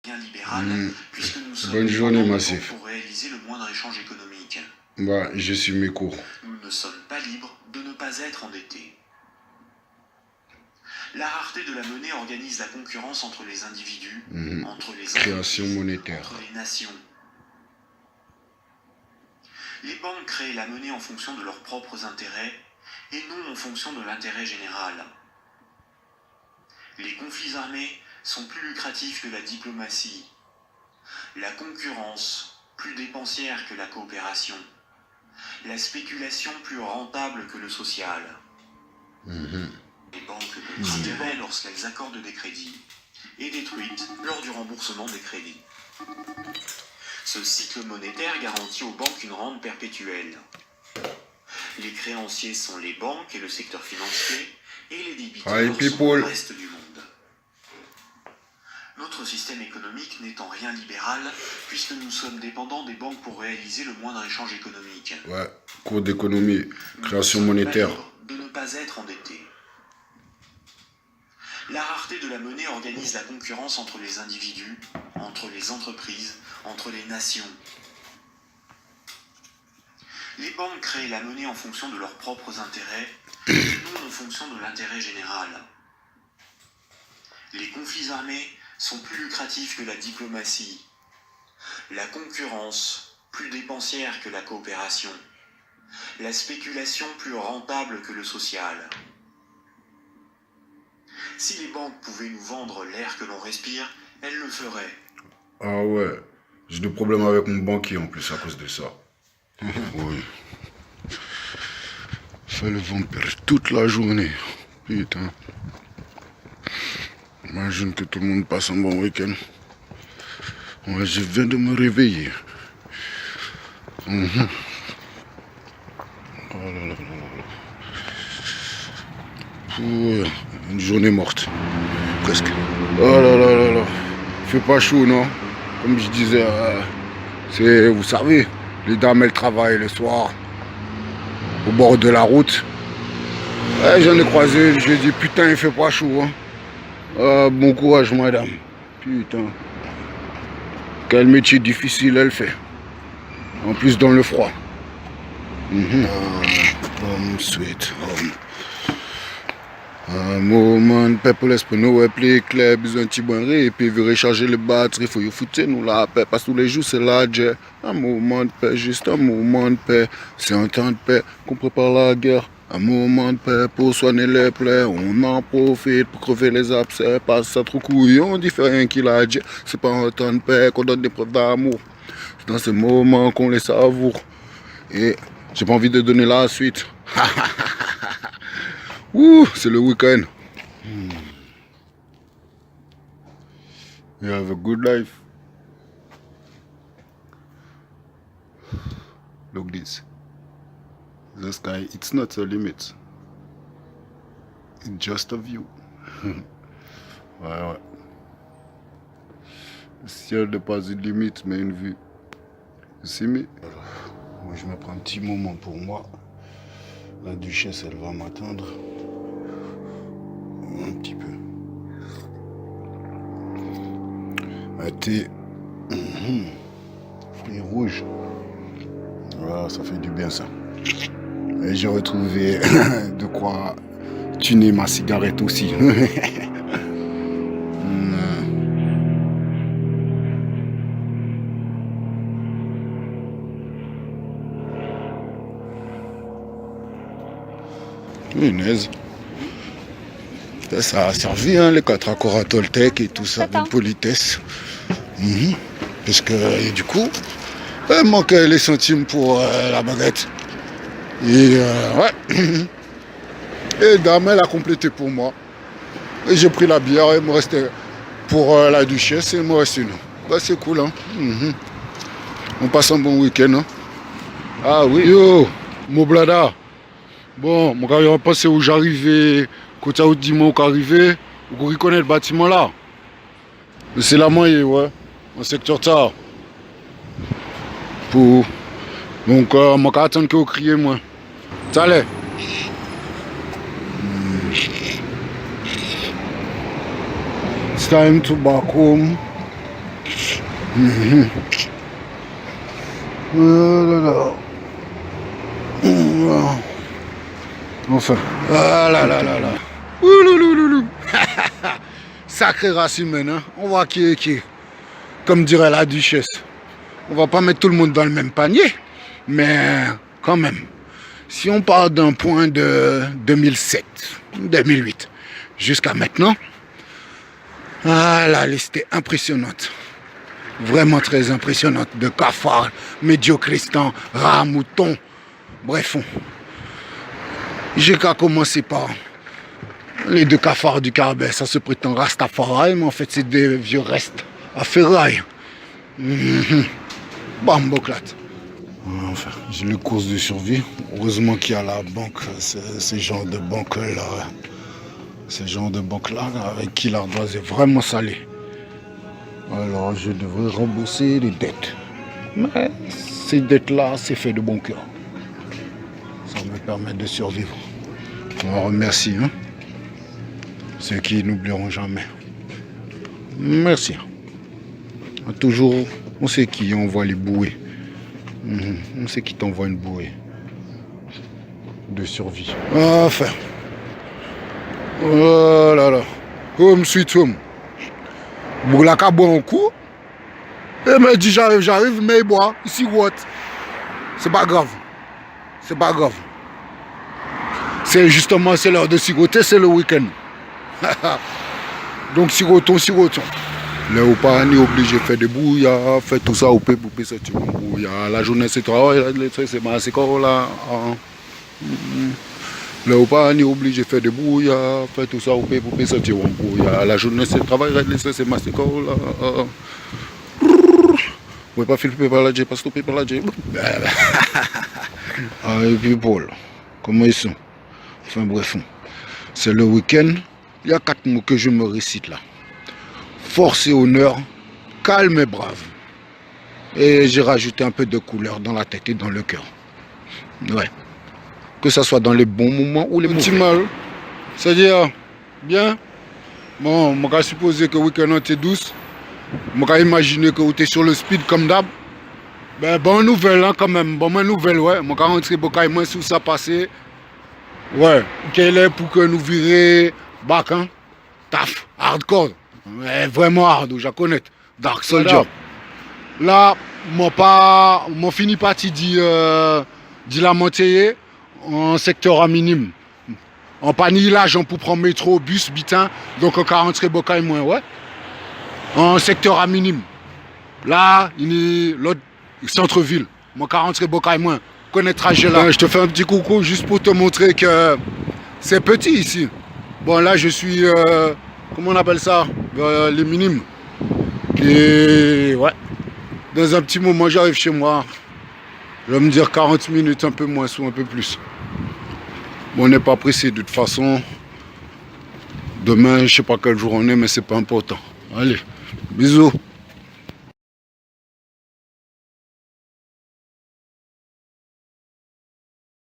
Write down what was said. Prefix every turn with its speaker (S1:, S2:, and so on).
S1: Bien libéral, puisque nous sommes
S2: Bonne journée,
S1: dépendants des
S2: Massif.
S1: banques pour réaliser le moindre échange économique.
S2: Bah, je suis mes cours.
S1: Nous ne sommes pas libres de ne pas être endettés. La rareté de la monnaie organise la concurrence entre les individus, entre les
S2: Création
S1: entreprises,
S2: monétaire.
S1: entre les nations. Les banques créent la monnaie en fonction de leurs propres intérêts et non en fonction de l'intérêt général. Les conflits armés sont plus lucratifs que la diplomatie. La concurrence, plus dépensière que la coopération. La spéculation, plus rentable que le social. Les banques perdent intérêt lorsqu'elles accordent des crédits et détruites lors du remboursement des crédits. Ce cycle monétaire garantit aux banques une rente perpétuelle. Les créanciers sont les banques et le secteur financier, et les débiteurs sont le reste du monde. Notre système économique n'est en rien libéral, puisque nous sommes dépendants des banques pour réaliser le moindre échange économique.
S2: Ouais, cours d'économie, création
S1: Nous ne sommes
S2: monétaire.
S1: pas libres de ne pas être endettés. La rareté de la monnaie organise la concurrence entre les individus, entre les entreprises, entre les nations. Les banques créent la monnaie en fonction de leurs propres intérêts, et non en fonction de l'intérêt général. Les conflits armés sont plus lucratifs que la diplomatie. La concurrence, plus dépensière que la coopération. La spéculation, plus rentable que le social. Si les banques pouvaient nous vendre l'air que l'on respire, elles le feraient.
S2: Ah ouais, j'ai des problèmes avec mon banquier en plus à cause de ça. Oui. Fait le vampire toute la journée. Putain. Imagine que tout le monde passe un bon week-end. Ouais, je viens de me réveiller. Oh là là là là. Ouais, une journée morte. Presque. Oh là là là là. Il fait pas chaud, non? Comme je disais, c'est, vous savez, les dames, elles travaillent le soir, au bord de la route. Ouais, j'en ai croisé, je lui ai dit, putain, il fait pas chaud, hein. Bon courage, madame. Putain. Quel métier difficile elle fait. En plus, dans le froid. Sweet home. Un moment de paix pour l'esprit, nous, ouais, les clés, besoin de petit et puis il veut recharger les batteries, il faut y foutre, nous, la paix, parce que tous les jours, c'est là, un moment de paix, juste un moment de paix, c'est un temps de paix qu'on prépare la guerre, un moment de paix pour soigner les plaies, on en profite pour crever les abcès, passe ça trop couillon, on dit fait rien qu'il a dit, c'est pas un temps de paix qu'on donne des preuves d'amour, c'est dans ces moments qu'on les savoure, et j'ai pas envie de donner la suite. Ouh, c'est le week-end. You have a good life. Look this. The sky, it's not a limit. It's just a view. Ouais, ouais. Le ciel n'est pas une limite, mais une vue. You see me? Moi, je me prends un petit moment pour moi. La duchesse, elle va m'attendre. Un petit peu. Un thé. Fruits rouges. Voilà, ça fait du bien ça. Et j'ai retrouvé de quoi tuner ma cigarette aussi. Punaise. Ça a servi, hein, les 4 accords à Toltec et tout ça, de politesse. Parce que, et du coup, il manquait les centimes pour la baguette. Et ouais. Et dame, elle a complété pour moi. Et j'ai pris la bière, et il me restait pour la duchesse, et il me reste une. Bah, c'est cool, hein. On passe un bon week-end, hein. Ah oui. Yo, mon blada. Bon, mon gars, on va passer où j'arrivais. Quand tu dit mon arrivé, vous reconnaissez le bâtiment là. C'est la moyenne, ouais. Au secteur tard. Pour. Donc, on va attendre que vous criez, moi. Allez. It's time to back home. Mhm. Oh là là. Enfin. Ah là là là là. Ouloulouloulou. Sacré race humaine, hein. On voit qui est qui est. Comme dirait la duchesse. On va pas mettre tout le monde dans le même panier. Mais quand même. Si on part d'un point de 2007, 2008 jusqu'à maintenant, ah, la liste est impressionnante. Vraiment très impressionnante. De cafards, médiocristan, rats, moutons. Bref, j'ai qu'à commencer par les deux cafards du Carabès. Ça se prétend Rastafari, mais en fait c'est des vieux restes à ferraille. Bamboclate. Enfin, j'ai les courses de survie. Heureusement qu'il y a la banque, ces genres de banques-là. Ces genres de banques-là avec qui l'ardoise est vraiment salée. Alors je devrais rembourser les dettes. Mais ces dettes-là, c'est fait de bon cœur. Ça me permet de survivre. On remercie ceux qui n'oublieront jamais. Merci. Toujours, on sait qui envoie les bouées. On sait qui t'envoie une bouée de survie. Enfin. Oh là là. Home sweet home. Boulaka boit un coup. Et me dit j'arrive, mais il boit. Ici what? C'est pas grave. C'est pas grave. C'est justement, c'est l'heure de siroter, c'est le week-end. Donc sirotons. Là où pas ni obligé de faire des brouillards, faire tout ça, ou peut ça tu brouillard. La journée c'est travail, c'est massé là. Là où pas ni obligé de faire des brouillards, faire tout ça, ou peut ça tu brouillard. La journée c'est travail, c'est massé là. Vous ne pouvez pas filmer par la J, pas stopper par la J. Ah, et puis Paul, comment ils sont? Enfin bref, c'est le week-end. Il y a 4 mots que je me récite là. Force et honneur, calme et brave. Et j'ai rajouté un peu de couleur dans la tête et dans le cœur. Ouais. Que ça soit dans les bons moments ou les mauvais. Petit mal. C'est-à-dire, bien. Bon, on va supposer que le week-end est douce. On va imaginer que vous êtes sur le speed comme d'hab. Ben, bonne nouvelle hein, quand même. Bonne nouvelle, ouais. On va rentrer beaucoup moins sous ça passer. Ouais. Quel est pour que nous virions back, hein? Taf, hardcore. Ouais, vraiment hard, je connais. Dark Soldier. Là, mon fini parti dit la montée en secteur à minime. En panier l'argent pour prendre métro, bus, bitin. Donc on va rentrer beaucoup moins, ouais. En secteur à minime. Là, il est l'autre centre-ville. Mon 40 beaucoup moins. Connais trajet là. Je te fais un petit coucou juste pour te montrer que c'est petit ici. Bon là je suis comment on appelle ça? Les minimes. Et ouais. Dans un petit moment j'arrive chez moi. Je vais me dire 40 minutes, un peu moins ou un peu plus. Bon, on n'est pas pressé de toute façon. Demain, je sais pas quel jour on est, mais c'est pas important. Allez, bisous.